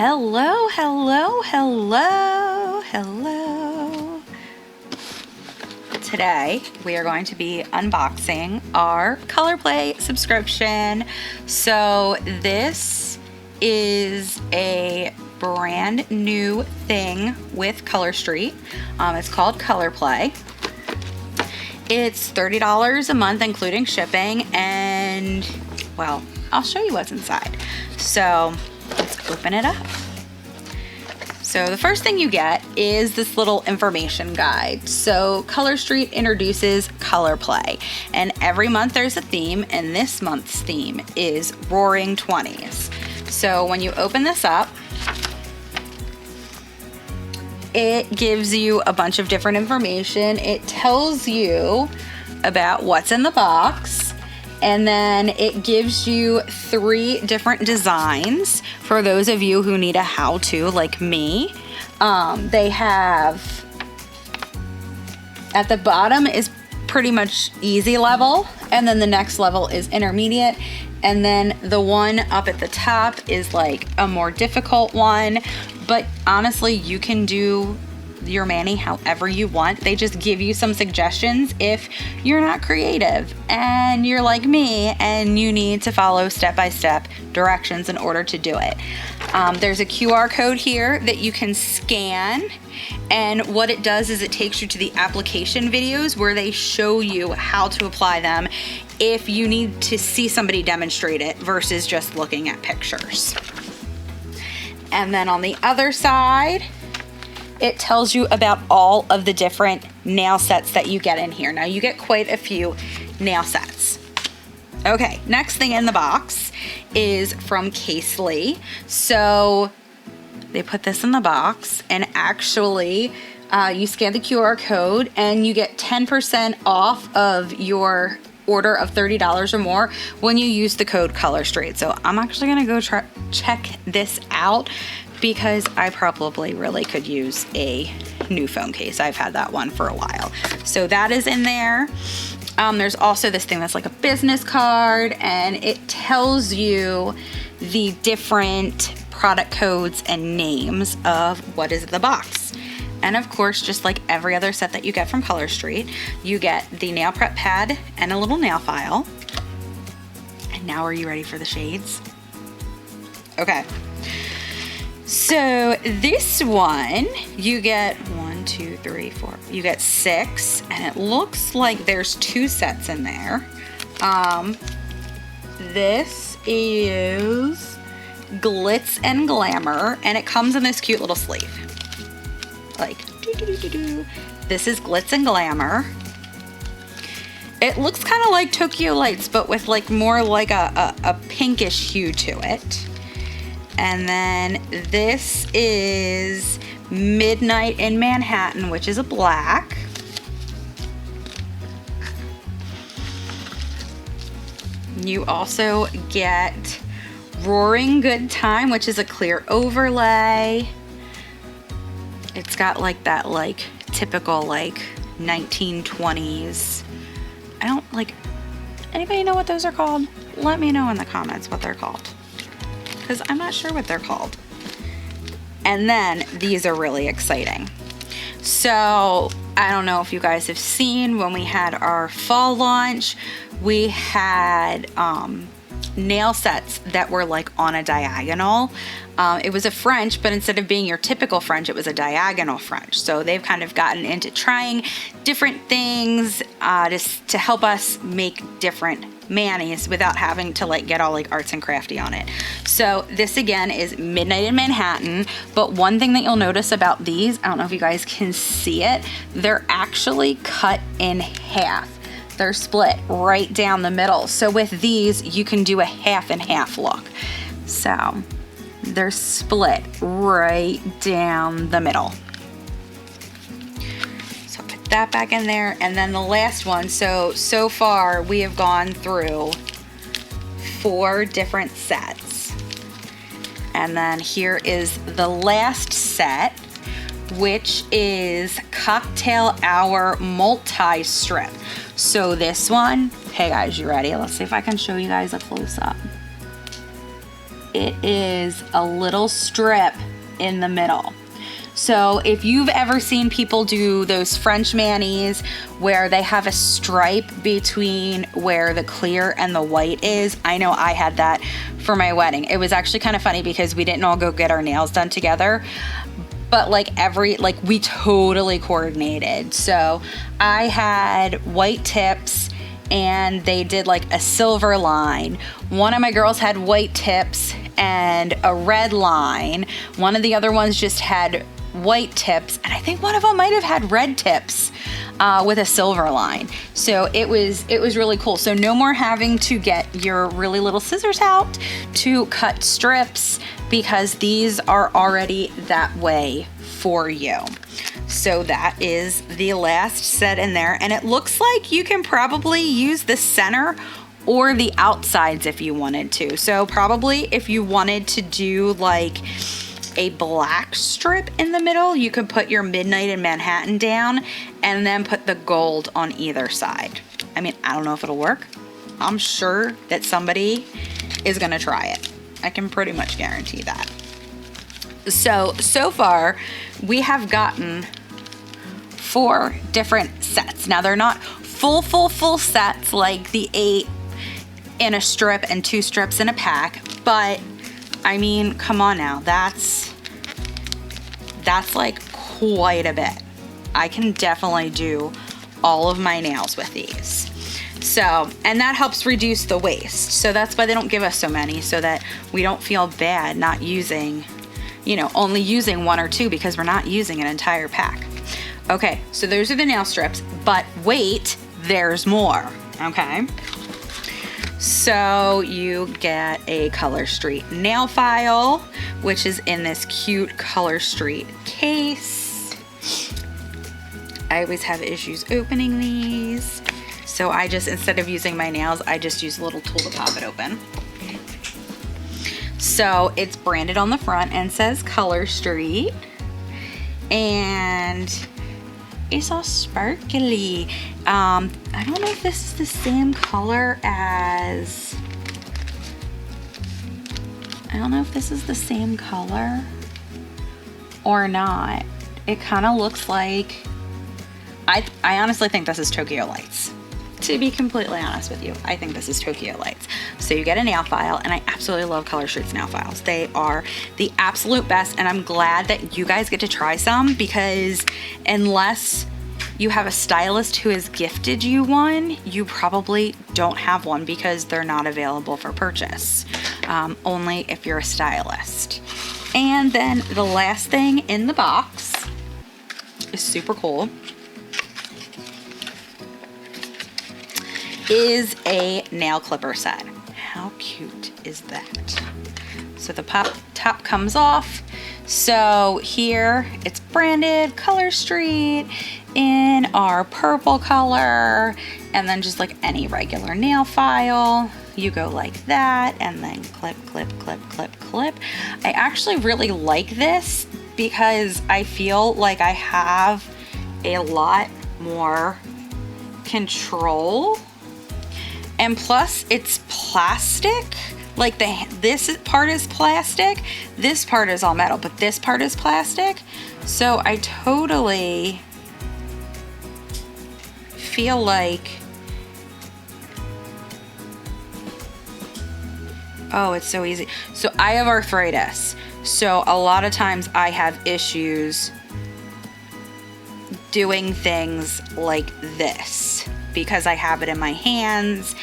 Hello, hello, hello, hello. Today we are going to be unboxing our ColorPlay subscription. So this is a brand new thing with Color Street. It's called ColorPlay. It's $30 a month including shipping, and well, I'll show you what's inside. So let's open it up. So the first thing you get is this little information guide. So Color Street introduces ColorPlay, and every month there's a theme, and this month's theme is Roaring 20s. So when you open this up, it gives you a bunch of different information. It tells you about what's in the box, and then it gives you 3 different designs for those of you who need a how-to like me. They have, at the bottom is pretty much easy level, and then the next level is intermediate, and then the one up at the top is like a more difficult one. But honestly, you can do your mani however you want. They just give you some suggestions if you're not creative and you're like me and you need to follow step-by-step directions in order to do it. There's a QR code here that you can scan, and what it does is it takes you to the application videos where they show you how to apply them if you need to see somebody demonstrate it versus just looking at pictures. And then on the other side, it tells you about all of the different nail sets that you get in here. Now you get quite a few nail sets. Okay, next thing in the box is from Casely. So they put this in the box, and actually you scan the QR code and you get 10% off of your order of $30 or more when you use the code Color Street. So I'm actually gonna go check this out because I probably really could use a new phone case. I've had that one for a while. So that is in there. There's also this thing that's like a business card, and it tells you the different product codes and names of what is in the box. And of course, just like every other set that you get from Color Street, you get the nail prep pad and a little nail file. And now are you ready for the shades? Okay. So this one, you get 1, 2, 3, 4. You get 6, and it looks like there's 2 sets in there. This is Glitz and Glamour, and it comes in this cute little sleeve. Like, this is Glitz and Glamour. It looks kind of like Tokyo Lights, but with like more like a pinkish hue to it. And then this is Midnight in Manhattan, which is a black. You also get Roaring Good Time, which is a clear overlay. It's got like that like typical like 1920s. I don't like, anybody know what those are called? Let me know in the comments what they're called, because I'm not sure what they're called. And then these are really exciting. So I don't know if you guys have seen when we had our fall launch, we had nail sets that were like on a diagonal. It was a French, but instead of being your typical French, it was a diagonal French. So they've kind of gotten into trying different things to help us make different manis without having to like get all like arts and crafty on it. So this again is Midnight in Manhattan, but one thing that you'll notice about these, I don't know if you guys can see it, they're actually cut in half. They're split right down the middle. So with these, you can do a half and half look. So they're split right down the middle. So put that back in there. And then the last one, so far we have gone through 4 different sets. And then here is the last set, which is Cocktail Hour Multi-Strip. So this one, hey guys, you ready? Let's see if I can show you guys a close-up. it is a little strip in the middle. So if you've ever seen people do those French manis where they have a stripe between where the clear and the white is, I know I had that for my wedding. It was actually kind of funny because we didn't all go get our nails done together, but we totally coordinated. So I had white tips and they did like a silver line. One of my girls had white tips and a red line. One of the other ones just had white tips, and I think one of them might have had red tips with a silver line. So it was really cool. So no more having to get your really little scissors out to cut strips, because these are already that way for you. So that is the last set in there, and it looks like you can probably use the center or the outsides if you wanted to. So probably if you wanted to do like a black strip in the middle, you could put your Midnight in Manhattan down and then put the gold on either side. I mean, I don't know if it'll work. I'm sure that somebody is gonna try it. I can pretty much guarantee that. So far we have gotten 4 different sets. Now they're not full sets like the 8 in a strip and 2 strips in a pack, but I mean, come on now, that's like quite a bit. I can definitely do all of my nails with these. So, and that helps reduce the waste. So that's why they don't give us so many, so that we don't feel bad not using, only using 1 or 2, because we're not using an entire pack. Okay, so those are the nail strips, but wait, there's more, okay? So you get a Color Street nail file, which is in this cute Color Street case. I always have issues opening these. So I just, instead of using my nails, I just use a little tool to pop it open. So it's branded on the front and says Color Street. And it's all sparkly. I don't know if this is the same color as, or not. It kind of looks like, I honestly think this is Tokyo Lights. To be completely honest with you, I think this is Tokyo Lights. So you get a nail file, and I absolutely love Color Street's nail files. They are the absolute best, and I'm glad that you guys get to try some, because unless you have a stylist who has gifted you one, you probably don't have one, because they're not available for purchase. Only if you're a stylist. And then the last thing in the box is super cool. Is a nail clipper set. How cute is that? So the top comes off. So here it's branded Color Street in our purple color, and then just like any regular nail file, you go like that, and then clip, clip, clip, clip, clip. I actually really like this because I feel like I have a lot more control. And plus it's plastic, like this part is plastic, this part is all metal, but this part is plastic. So I totally feel like, oh, it's so easy. So I have arthritis. So a lot of times I have issues doing things like this, because I have it in my hands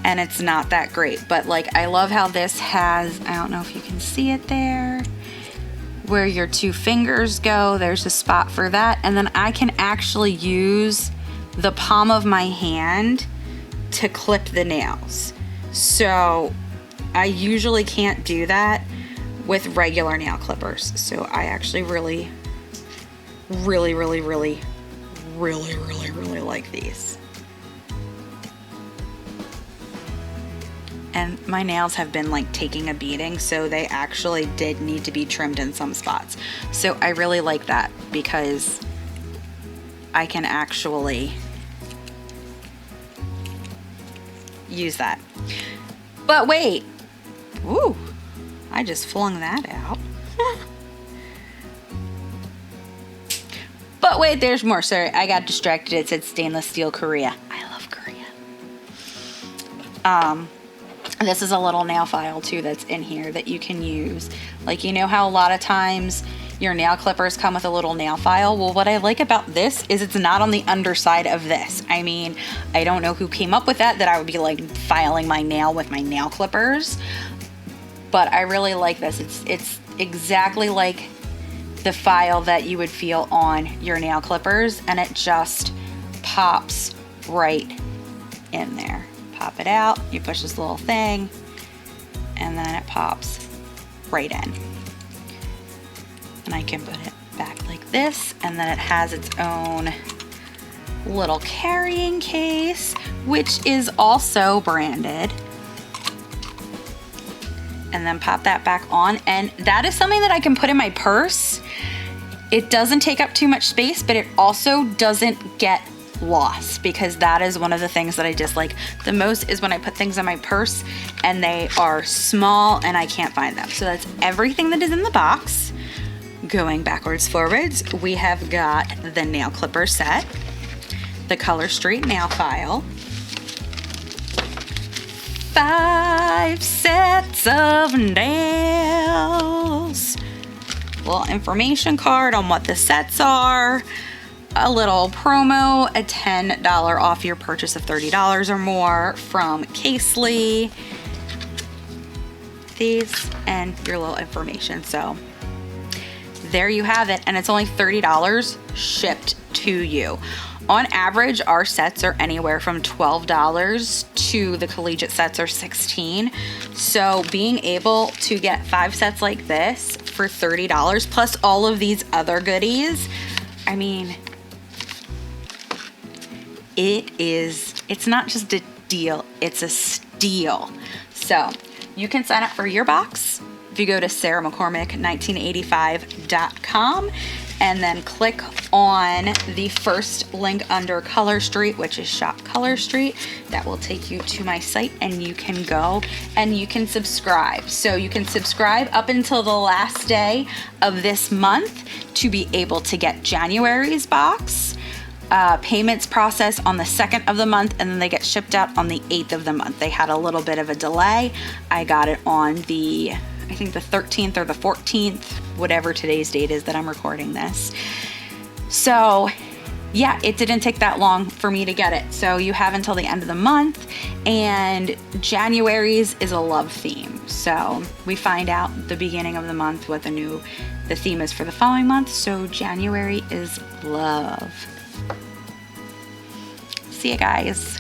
and it's not that great. But like, I love how this has, I don't know if you can see it there, where your 2 fingers go, there's a spot for that. And then I can actually use the palm of my hand to clip the nails. So I usually can't do that with regular nail clippers. So I actually really like these. And my nails have been like taking a beating, so they actually did need to be trimmed in some spots. So I really like that, because I can actually use that. But wait, ooh, I just flung that out. But wait, there's more. Sorry, I got distracted. It said stainless steel Korea. I love Korea. This is a little nail file too that's in here that you can use. Like, you know how a lot of times your nail clippers come with a little nail file? Well, what I like about this is it's not on the underside of this. I mean, I don't know who came up with that I would be like filing my nail with my nail clippers, but I really like this. It's exactly like the file that you would feel on your nail clippers, and it just pops right in there. Pop it out, you push this little thing, and then it pops right in. And I can put it back like this, and then it has its own little carrying case, which is also branded. And then pop that back on, and that is something that I can put in my purse. It doesn't take up too much space, but it also doesn't get lost, because that is one of the things that I dislike the most, is when I put things in my purse and they are small and I can't find them. So that's everything that is in the box. Going backwards, forwards, we have got the nail clipper set, the Color Street nail file, 5 sets of nails, little information card on what the sets are, a little promo, a $10 off your purchase of $30 or more from Casely, these, and your little information. So there you have it, and it's only $30 shipped to you. On average, our sets are anywhere from $12 to the collegiate sets are $16. So being able to get 5 sets like this for $30 plus all of these other goodies, I mean, it's not just a deal, it's a steal. So you can sign up for your box if you go to sarahmccormick1985.com and then click on the first link under Color Street, which is Shop Color Street. That will take you to my site, and you can go and you can subscribe. So you can subscribe up until the last day of this month to be able to get January's box. Payments process on the 2nd of the month, and then they get shipped out on the 8th of the month. They had a little bit of a delay. I got it on the, I think the 13th or the 14th, whatever today's date is that I'm recording this. So yeah, it didn't take that long for me to get it. So you have until the end of the month, and January's is a love theme. So we find out the beginning of the month what the theme is for the following month. So January is love. See you guys.